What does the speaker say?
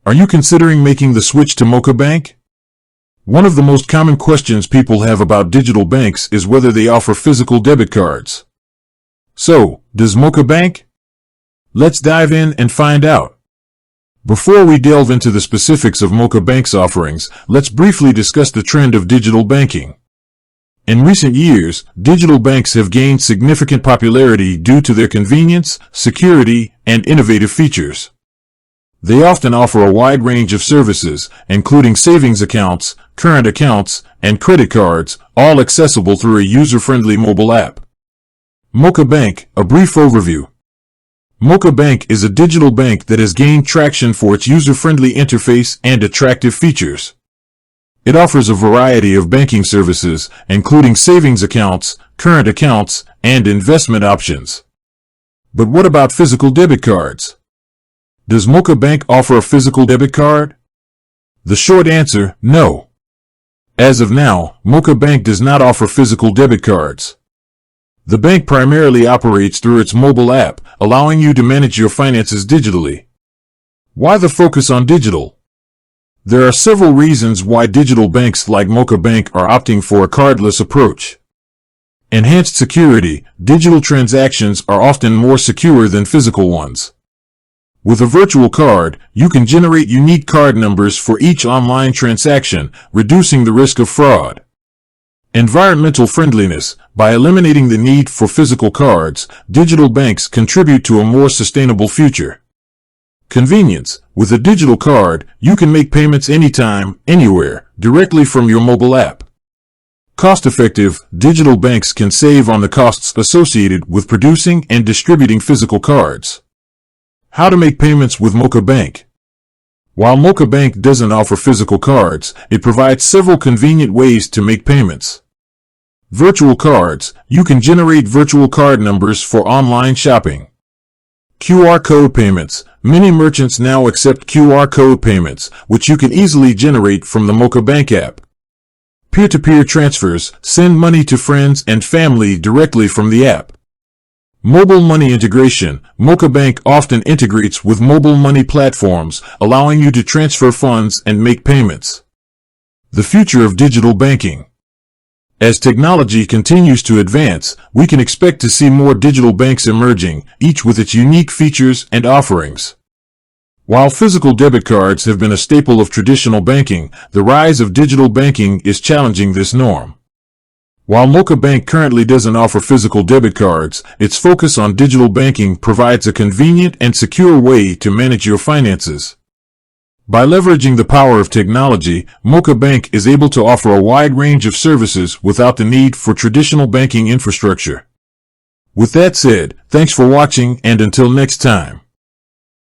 Are you considering making the switch to Moka Bank? One of the most common questions people have about digital banks is whether they offer physical debit cards. So, does Moka Bank? Let's dive in and find out. Before we delve into the specifics of Moka Bank's offerings, let's briefly discuss the trend of digital banking. In recent years, digital banks have gained significant popularity due to their convenience, security, and innovative features. They often offer a wide range of services, including savings accounts, current accounts, and credit cards, all accessible through a user-friendly mobile app. Moka Bank, a brief overview. Moka Bank is a digital bank that has gained traction for its user-friendly interface and attractive features. It offers a variety of banking services, including savings accounts, current accounts, and investment options. But what about physical debit cards? Does Moka Bank offer a physical debit card? The short answer, no. As of now, Moka Bank does not offer physical debit cards. The bank primarily operates through its mobile app, allowing you to manage your finances digitally. Why the focus on digital? There are several reasons why digital banks like Moka Bank are opting for a cardless approach. Enhanced security. Digital transactions are often more secure than physical ones. With a virtual card, you can generate unique card numbers for each online transaction, reducing the risk of fraud. Environmental friendliness. By eliminating the need for physical cards, digital banks contribute to a more sustainable future. Convenience. With a digital card, you can make payments anytime, anywhere, directly from your mobile app. Cost-effective. Digital banks can save on the costs associated with producing and distributing physical cards. How to make payments with Moka Bank. While Moka Bank doesn't offer physical cards, it provides several convenient ways to make payments. Virtual cards. You can generate virtual card numbers for online shopping. QR code payments. Many merchants now accept QR code payments, which you can easily generate from the Moka Bank app. Peer-to-peer transfers. Send money to friends and family directly from the app. Mobile money integration. Moka Bank often integrates with mobile money platforms, allowing you to transfer funds and make payments. The future of digital banking. As technology continues to advance, we can expect to see more digital banks emerging, each with its unique features and offerings. While physical debit cards have been a staple of traditional banking, the rise of digital banking is challenging this norm. While Moka Bank currently doesn't offer physical debit cards, its focus on digital banking provides a convenient and secure way to manage your finances. By leveraging the power of technology, Moka Bank is able to offer a wide range of services without the need for traditional banking infrastructure. With that said, thanks for watching, and until next time.